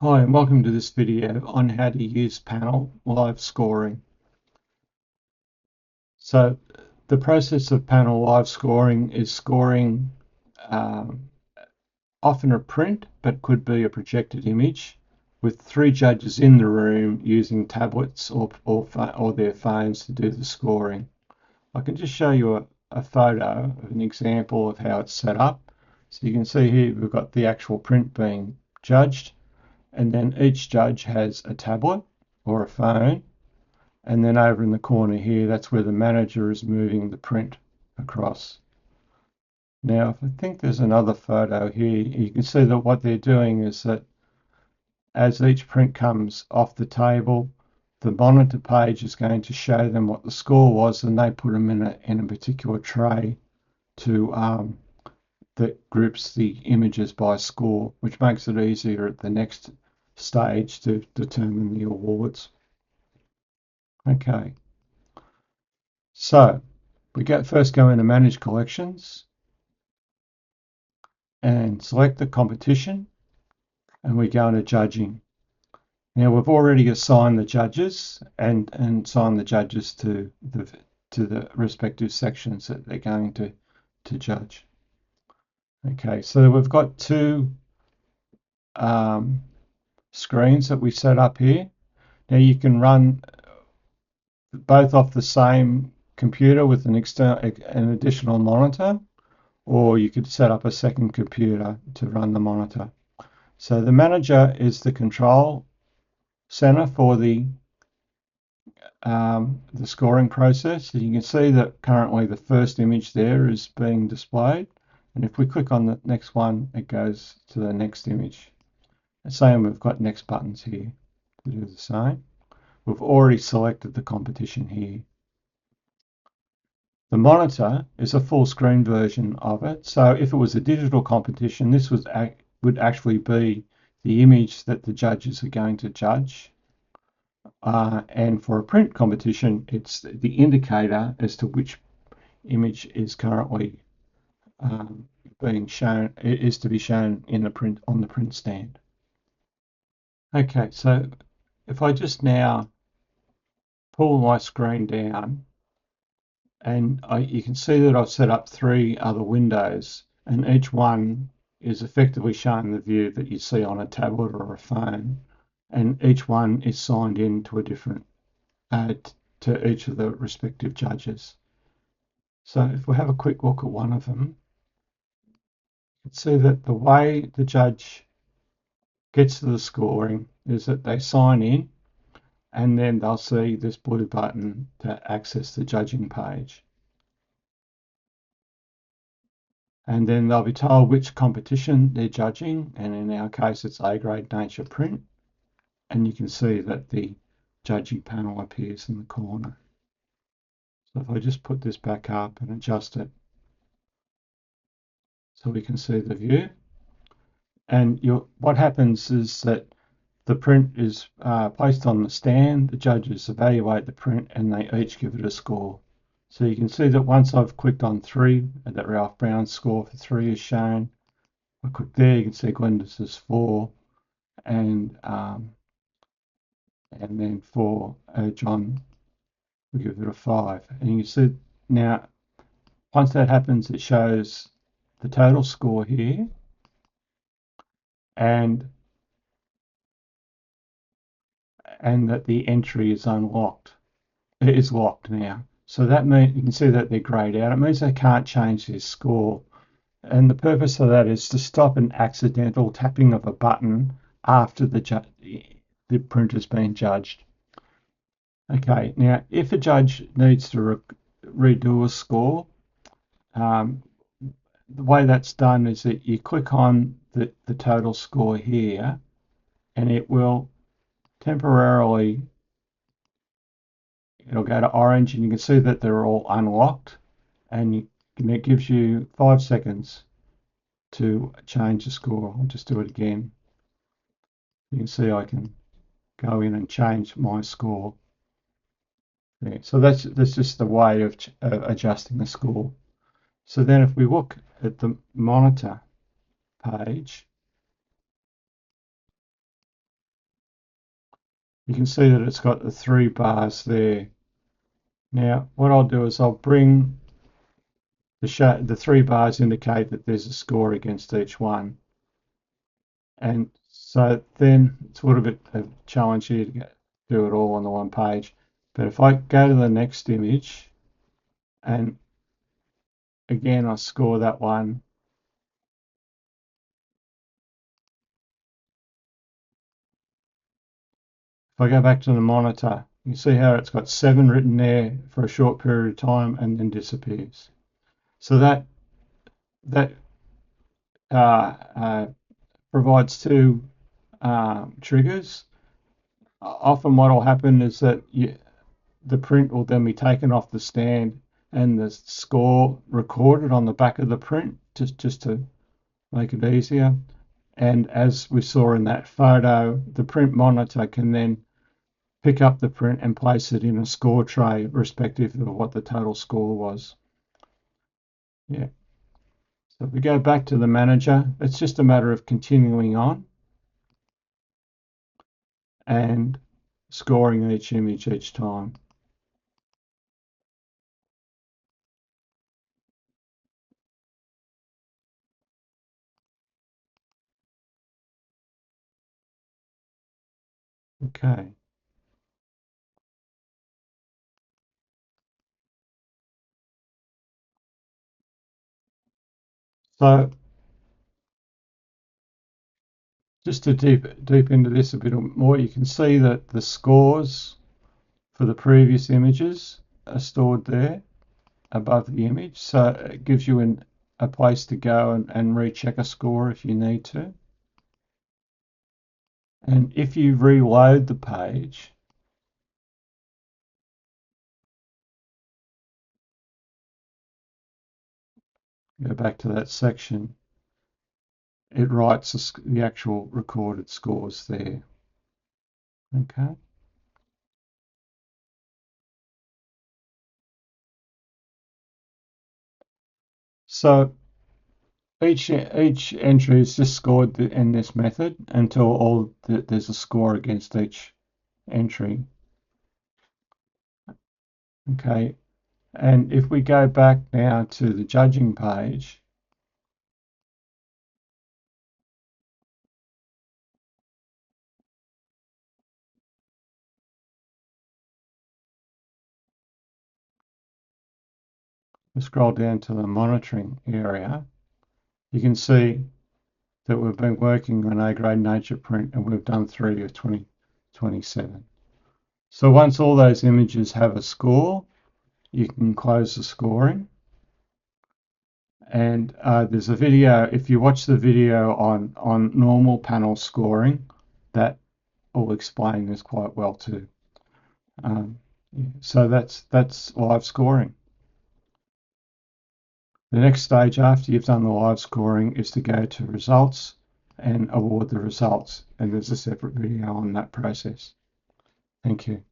Hi and welcome to this video on how to use panel live scoring. So the process of panel live scoring is scoring um, often a print but could be a projected image with three judges in the room using tablets or their phones to do the scoring. I can just show you a photo of an example of how it's set up. So you can see here we've got the actual print being judged, and then each judge has a tablet or a phone, and then over in the corner here, that's where the manager is moving the print across. Now, if I think there's another photo here, you can see that what they're doing is that as each print comes off the table, the monitor page is going to show them what the score was, and they put them in a particular tray to that groups the images by score, which makes it easier at the next stage to determine the awards. Okay, so we first go into Manage Collections and select the competition, and we go into Judging. Now we've already assigned the judges and assigned the judges to the respective sections that they're going to judge. Okay, so we've got two screens that we set up here. Now you can run both off the same computer with an additional monitor, or you could set up a second computer to run the monitor. So the manager is the control center for the scoring process. So you can see that currently the first image there is being displayed, and if we click on the next one, it goes to the next image. The same, we've got next buttons here to do the same. We've already selected the competition here. The monitor is a full screen version of it. So if it was a digital competition, this would actually be the image that the judges are going to judge. And for a print competition, it's the indicator as to which image is currently being shown, is to be shown in the print on the print stand. Okay, so if I just now pull my screen down, and you can see that I've set up three other windows, and each one is effectively showing the view that you see on a tablet or a phone, and each one is signed in to a different to each of the respective judges. So if we have a quick look at one of them, you can see that the way the judge gets to the scoring is that they sign in, and then they'll see this blue button to access the judging page. And then they'll be told which competition they're judging, and in our case it's A-grade nature print, and you can see that the judging panel appears in the corner. So if I just put this back up and adjust it so we can see the view, and what happens is that the print is placed on the stand, the judges evaluate the print, and they each give it a score. So you can see that once I've clicked on 3, that Ralph Brown's score for 3 is shown. I click there, you can see Glenda's is 4, and then for John, we give it a 5. And you can see now, once that happens, it shows the total score here, and that the entry is unlocked. It is locked now. So that means you can see that they're grayed out. It means they can't change their score. And the purpose of that is to stop an accidental tapping of a button after the print has been judged. Okay, now if a judge needs to redo a score, the way that's done is that you click on the total score here, and it will temporarily, it'll go to orange, and you can see that they're all unlocked, and it gives you 5 seconds to change the score. I'll just do it again. You can see I can go in and change my score there. So that's just the way of adjusting the score. So then if we look at the monitor page, You can see that it's got the 3 bars there. Now, what I'll do is I'll bring the 3 bars indicate that there's a score against each one. And so then it's a little bit of a challenge here to do it all on the one page. But if I go to the next image, and again I score that one, if I go back to the monitor, you see how it's got 7 written there for a short period of time and then disappears. So that provides 2 triggers. Often what will happen is that the print will then be taken off the stand and the score recorded on the back of the print just to make it easier. And as we saw in that photo, the print monitor can then pick up the print and place it in a score tray, respective of what the total score was. Yeah. So if we go back to the manager, it's just a matter of continuing on and scoring each image each time. Okay. So just to deep into this a bit more, you can see that the scores for the previous images are stored there above the image. So it gives you a place to go and recheck a score if you need to. And if you reload the page, go back to that section, it writes the actual recorded scores there. Okay. So each entry is just scored in this method until there's a score against each entry. Okay. And if we go back now to the judging page, we scroll down to the monitoring area, you can see that we've been working on A-grade nature print and we've done 3 of 2027. So once all those images have a score, you can close the scoring. And there's a video, if you watch the video on normal panel scoring, that will explain this quite well too. So that's live scoring. The next stage after you've done the live scoring is to go to results and award the results. And there's a separate video on that process. Thank you.